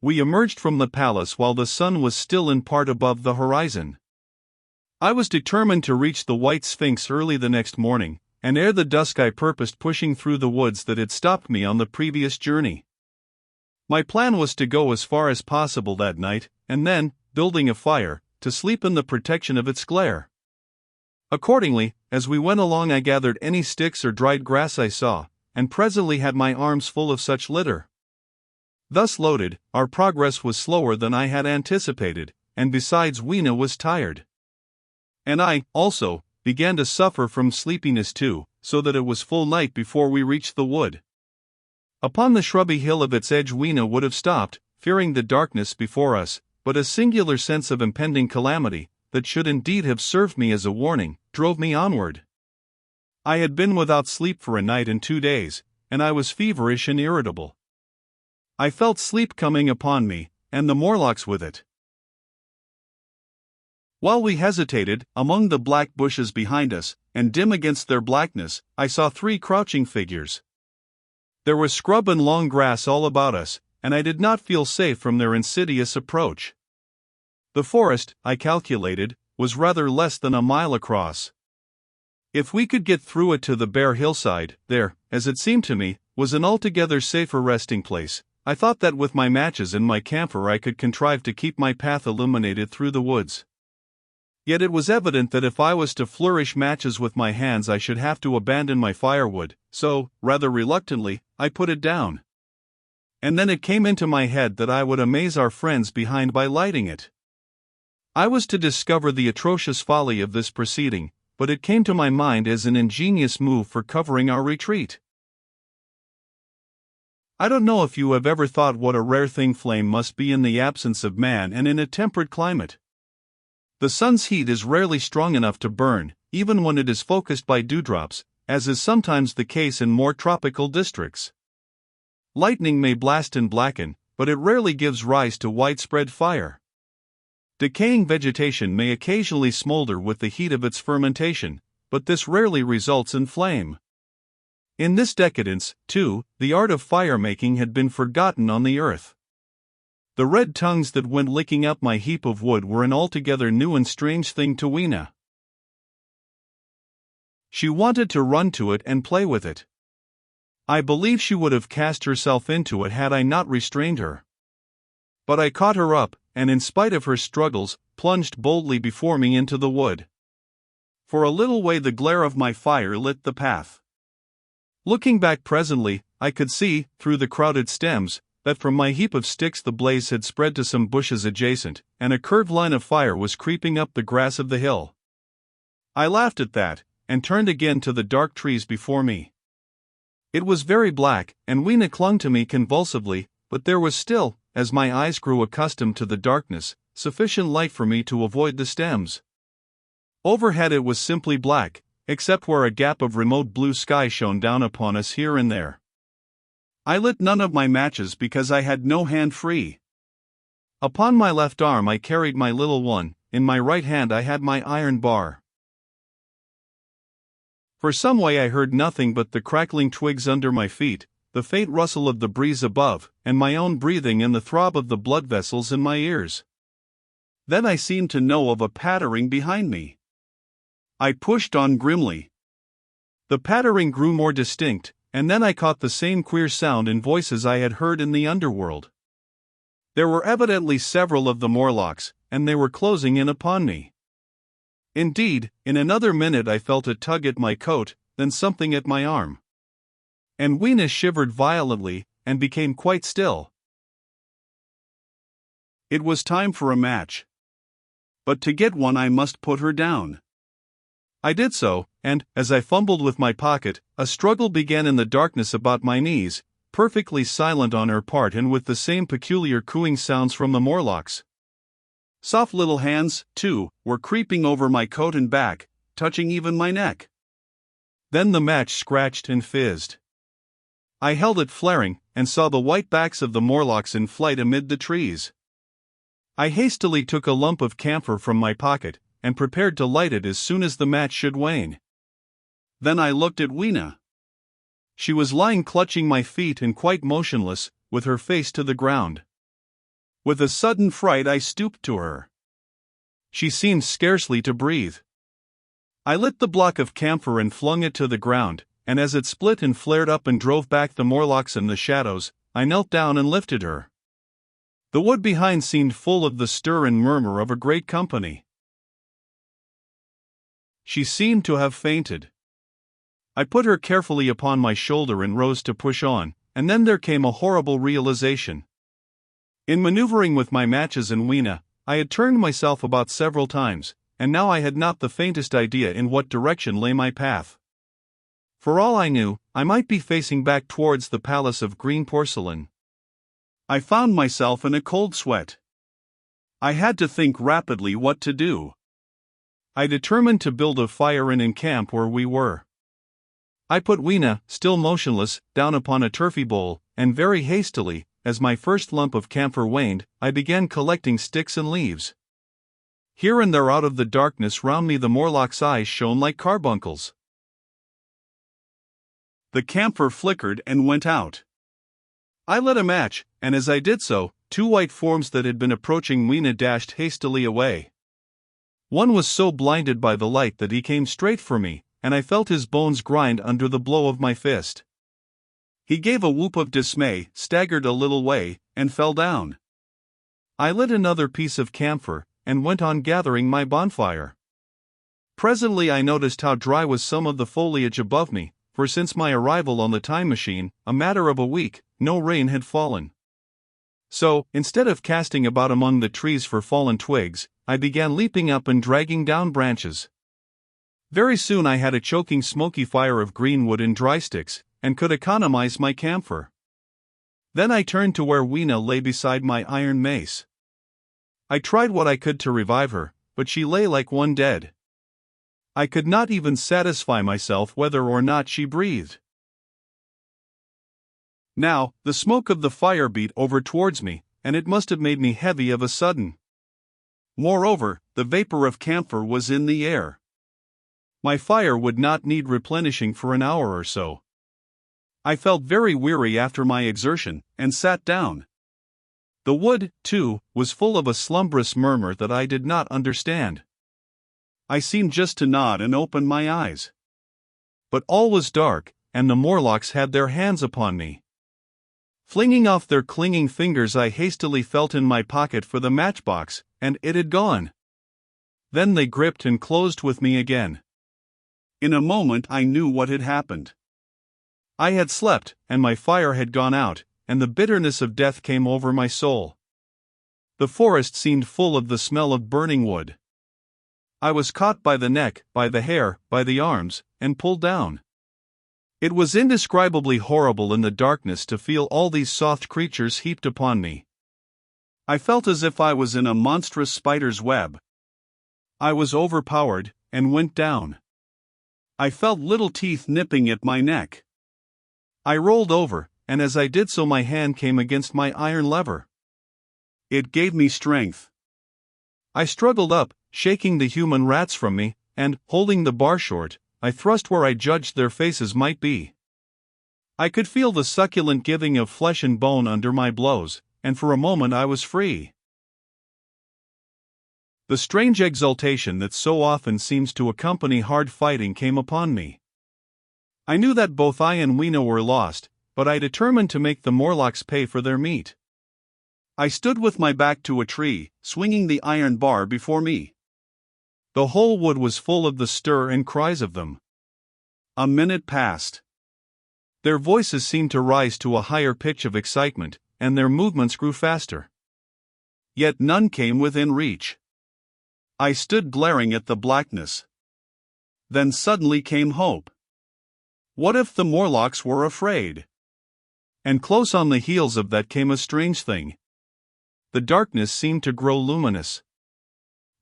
We emerged from the palace while the sun was still in part above the horizon. I was determined to reach the White Sphinx early the next morning, and ere the dusk I purposed pushing through the woods that had stopped me on the previous journey. My plan was to go as far as possible that night, and then, building a fire, to sleep in the protection of its glare. Accordingly, as we went along I gathered any sticks or dried grass I saw, and presently had my arms full of such litter. Thus loaded, our progress was slower than I had anticipated, and besides Weena was tired. And I, also, began to suffer from sleepiness too, so that it was full night before we reached the wood. Upon the shrubby hill of its edge Weena would have stopped, fearing the darkness before us, but a singular sense of impending calamity, that should indeed have served me as a warning, drove me onward. I had been without sleep for a night and 2 days, and I was feverish and irritable. I felt sleep coming upon me, and the Morlocks with it. While we hesitated, among the black bushes behind us, and dim against their blackness, I saw 3 crouching figures. There was scrub and long grass all about us, and I did not feel safe from their insidious approach. The forest, I calculated, was rather less than a mile across. If we could get through it to the bare hillside, there, as it seemed to me, was an altogether safer resting place. I thought that with my matches and my camphor I could contrive to keep my path illuminated through the woods. Yet it was evident that if I was to flourish matches with my hands I should have to abandon my firewood, so, rather reluctantly, I put it down. And then it came into my head that I would amaze our friends behind by lighting it. I was to discover the atrocious folly of this proceeding, but it came to my mind as an ingenious move for covering our retreat. I don't know if you have ever thought what a rare thing flame must be in the absence of man and in a temperate climate. The sun's heat is rarely strong enough to burn, even when it is focused by dewdrops, as is sometimes the case in more tropical districts. Lightning may blast and blacken, but it rarely gives rise to widespread fire. Decaying vegetation may occasionally smolder with the heat of its fermentation, but this rarely results in flame. In this decadence, too, the art of fire-making had been forgotten on the earth. The red tongues that went licking up my heap of wood were an altogether new and strange thing to Weena. She wanted to run to it and play with it. I believe she would have cast herself into it had I not restrained her. But I caught her up, and in spite of her struggles, plunged boldly before me into the wood. For a little way the glare of my fire lit the path. Looking back presently, I could see, through the crowded stems, that from my heap of sticks the blaze had spread to some bushes adjacent, and a curved line of fire was creeping up the grass of the hill. I laughed at that, and turned again to the dark trees before me. It was very black, and Weena clung to me convulsively, but there was still, as my eyes grew accustomed to the darkness, sufficient light for me to avoid the stems. Overhead it was simply black, except where a gap of remote blue sky shone down upon us here and there. I lit none of my matches because I had no hand free. Upon my left arm I carried my little one, in my right hand I had my iron bar. For some way I heard nothing but the crackling twigs under my feet, the faint rustle of the breeze above, and my own breathing and the throb of the blood vessels in my ears. Then I seemed to know of a pattering behind me. I pushed on grimly. The pattering grew more distinct, and then I caught the same queer sound in voices I had heard in the underworld. There were evidently several of the Morlocks, and they were closing in upon me. Indeed, in another minute I felt a tug at my coat, then something at my arm. And Weena shivered violently, and became quite still. It was time for a match. But to get one I must put her down. I did so, and, as I fumbled with my pocket, a struggle began in the darkness about my knees, perfectly silent on her part and with the same peculiar cooing sounds from the Morlocks. Soft little hands, too, were creeping over my coat and back, touching even my neck. Then the match scratched and fizzed. I held it flaring, and saw the white backs of the Morlocks in flight amid the trees. I hastily took a lump of camphor from my pocket, and prepared to light it as soon as the match should wane. Then I looked at Weena. She was lying clutching my feet and quite motionless, with her face to the ground. With a sudden fright, I stooped to her. She seemed scarcely to breathe. I lit the block of camphor and flung it to the ground, and as it split and flared up and drove back the Morlocks and the shadows, I knelt down and lifted her. The wood behind seemed full of the stir and murmur of a great company. She seemed to have fainted. I put her carefully upon my shoulder and rose to push on, and then there came a horrible realization. In maneuvering with my matches and Weena, I had turned myself about several times, and now I had not the faintest idea in what direction lay my path. For all I knew, I might be facing back towards the palace of green porcelain. I found myself in a cold sweat. I had to think rapidly what to do. I determined to build a fire and encamp where we were. I put Weena, still motionless, down upon a turfy bowl, and very hastily, as my first lump of camphor waned, I began collecting sticks and leaves. Here and there out of the darkness round me the Morlock's eyes shone like carbuncles. The camphor flickered and went out. I lit a match, and as I did so, two white forms that had been approaching Weena dashed hastily away. One was so blinded by the light that he came straight for me, and I felt his bones grind under the blow of my fist. He gave a whoop of dismay, staggered a little way, and fell down. I lit another piece of camphor, and went on gathering my bonfire. Presently I noticed how dry was some of the foliage above me, for since my arrival on the time machine, a matter of a week, no rain had fallen. So, instead of casting about among the trees for fallen twigs, I began leaping up and dragging down branches. Very soon I had a choking smoky fire of green wood and dry sticks, and could economize my camphor. Then I turned to where Weena lay beside my iron mace. I tried what I could to revive her, but she lay like one dead. I could not even satisfy myself whether or not she breathed. Now, the smoke of the fire beat over towards me, and it must have made me heavy of a sudden. Moreover, the vapor of camphor was in the air. My fire would not need replenishing for an hour or so. I felt very weary after my exertion, and sat down. The wood, too, was full of a slumbrous murmur that I did not understand. I seemed just to nod and open my eyes. But all was dark, and the Morlocks had their hands upon me. Flinging off their clinging fingers, I hastily felt in my pocket for the matchbox, and it had gone. Then they gripped and closed with me again. In a moment I knew what had happened. I had slept, and my fire had gone out, and the bitterness of death came over my soul. The forest seemed full of the smell of burning wood. I was caught by the neck, by the hair, by the arms, and pulled down. It was indescribably horrible in the darkness to feel all these soft creatures heaped upon me. I felt as if I was in a monstrous spider's web. I was overpowered, and went down. I felt little teeth nipping at my neck. I rolled over, and as I did so my hand came against my iron lever. It gave me strength. I struggled up, shaking the human rats from me, and, holding the bar short, I thrust where I judged their faces might be. I could feel the succulent giving of flesh and bone under my blows, and for a moment I was free. The strange exultation that so often seems to accompany hard fighting came upon me. I knew that both I and Weena were lost, but I determined to make the Morlocks pay for their meat. I stood with my back to a tree, swinging the iron bar before me. The whole wood was full of the stir and cries of them. A minute passed. Their voices seemed to rise to a higher pitch of excitement, and their movements grew faster. Yet none came within reach. I stood glaring at the blackness. Then suddenly came hope. What if the Morlocks were afraid? And close on the heels of that came a strange thing. The darkness seemed to grow luminous.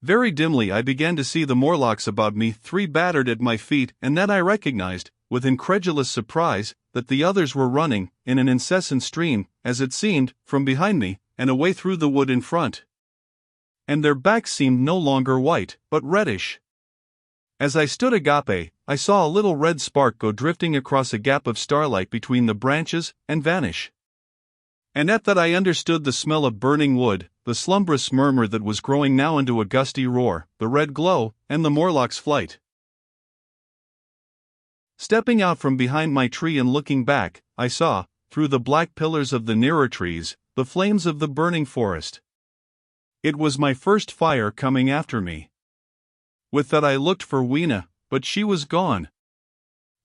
Very dimly I began to see the Morlocks about me, 3 battered at my feet, and then I recognized, with incredulous surprise, that the others were running, in an incessant stream, as it seemed, from behind me, and away through the wood in front. And their backs seemed no longer white, but reddish. As I stood agape, I saw a little red spark go drifting across a gap of starlight between the branches, and vanish. And at that I understood the smell of burning wood, the slumbrous murmur that was growing now into a gusty roar, the red glow, and the Morlock's flight. Stepping out from behind my tree and looking back, I saw, through the black pillars of the nearer trees, the flames of the burning forest. It was my first fire coming after me. With that I looked for Weena, but she was gone.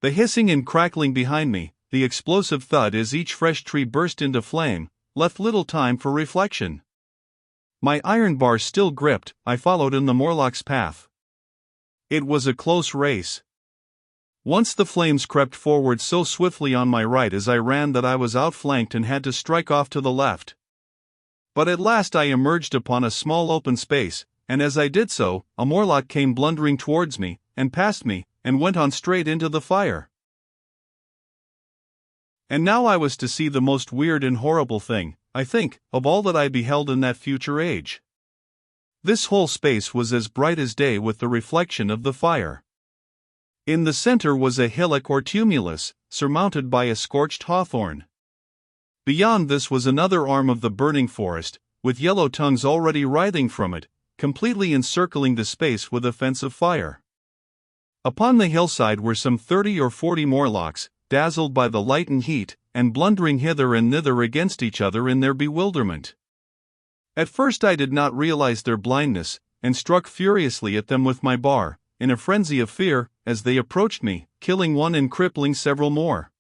The hissing and crackling behind me, the explosive thud as each fresh tree burst into flame, left little time for reflection. My iron bar still gripped, I followed in the Morlock's path. It was a close race. Once the flames crept forward so swiftly on my right as I ran that I was outflanked and had to strike off to the left. But at last I emerged upon a small open space, and as I did so, a Morlock came blundering towards me, and past me, and went on straight into the fire. And now I was to see the most weird and horrible thing, I think, of all that I beheld in that future age. This whole space was as bright as day with the reflection of the fire. In the center was a hillock or tumulus, surmounted by a scorched hawthorn. Beyond this was another arm of the burning forest, with yellow tongues already writhing from it, completely encircling the space with a fence of fire. Upon the hillside were some 30 or 40 Morlocks, dazzled by the light and heat, and blundering hither and thither against each other in their bewilderment. At first I did not realize their blindness, and struck furiously at them with my bar, in a frenzy of fear, as they approached me, killing one and crippling several more.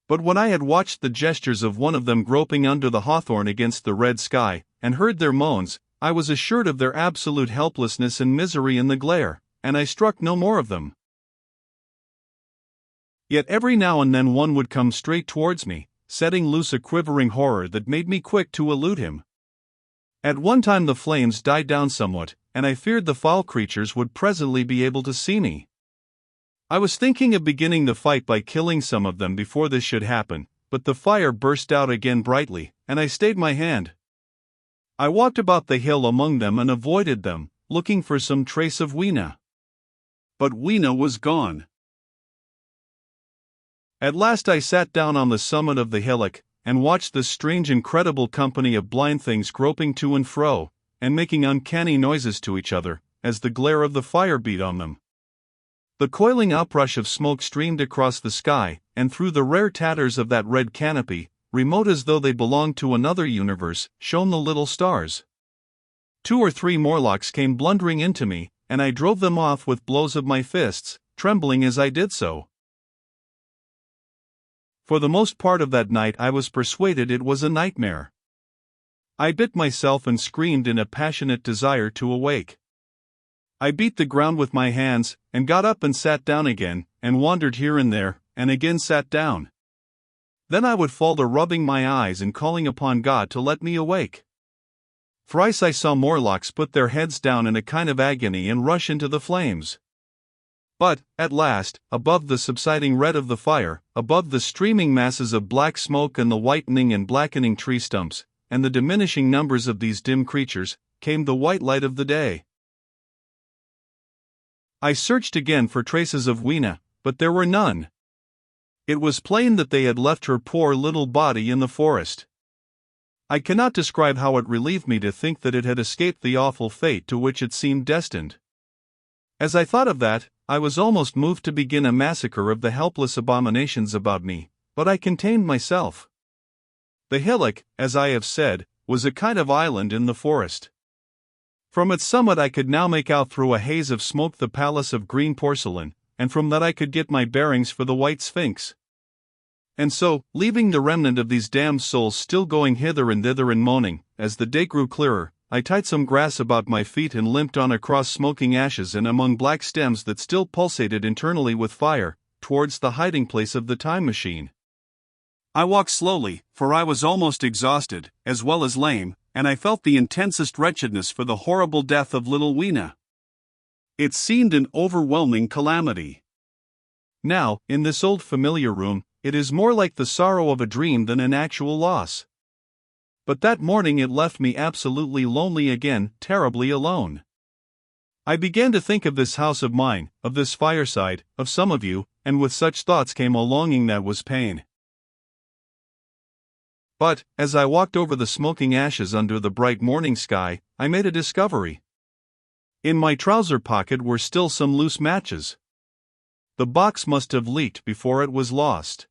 But when I had watched the gestures of one of them groping under the hawthorn against the red sky, and heard their moans, I was assured of their absolute helplessness and misery in the glare, and I struck no more of them. Yet every now and then one would come straight towards me, setting loose a quivering horror that made me quick to elude him. At one time the flames died down somewhat, and I feared the foul creatures would presently be able to see me. I was thinking of beginning the fight by killing some of them before this should happen, but the fire burst out again brightly, and I stayed my hand. I walked about the hill among them and avoided them, looking for some trace of Weena. But Weena was gone. At last I sat down on the summit of the hillock, and watched this strange incredible company of blind things groping to and fro, and making uncanny noises to each other, as the glare of the fire beat on them. The coiling uprush of smoke streamed across the sky, and through the rare tatters of that red canopy, remote as though they belonged to another universe, shone the little stars. 2 or 3 Morlocks came blundering into me, and I drove them off with blows of my fists, trembling as I did so. For the most part of that night I was persuaded it was a nightmare. I bit myself and screamed in a passionate desire to awake. I beat the ground with my hands, and got up and sat down again, and wandered here and there, and again sat down. Then I would fall to rubbing my eyes and calling upon God to let me awake. Thrice I saw Morlocks put their heads down in a kind of agony and rush into the flames. But, at last, above the subsiding red of the fire, above the streaming masses of black smoke and the whitening and blackening tree stumps, and the diminishing numbers of these dim creatures, came the white light of the day. I searched again for traces of Weena, but there were none. It was plain that they had left her poor little body in the forest. I cannot describe how it relieved me to think that it had escaped the awful fate to which it seemed destined. As I thought of that, I was almost moved to begin a massacre of the helpless abominations about me, but I contained myself. The hillock, as I have said, was a kind of island in the forest. From its summit I could now make out through a haze of smoke the palace of green porcelain, and from that I could get my bearings for the White Sphinx. And so, leaving the remnant of these damned souls still going hither and thither and moaning, as the day grew clearer, I tied some grass about my feet and limped on across smoking ashes and among black stems that still pulsated internally with fire, towards the hiding place of the time machine. I walked slowly, for I was almost exhausted, as well as lame, and I felt the intensest wretchedness for the horrible death of little Weena. It seemed an overwhelming calamity. Now, in this old familiar room, it is more like the sorrow of a dream than an actual loss. But that morning it left me absolutely lonely again, terribly alone. I began to think of this house of mine, of this fireside, of some of you, and with such thoughts came a longing that was pain. But, as I walked over the smoking ashes under the bright morning sky, I made a discovery. In my trouser pocket were still some loose matches. The box must have leaked before it was lost.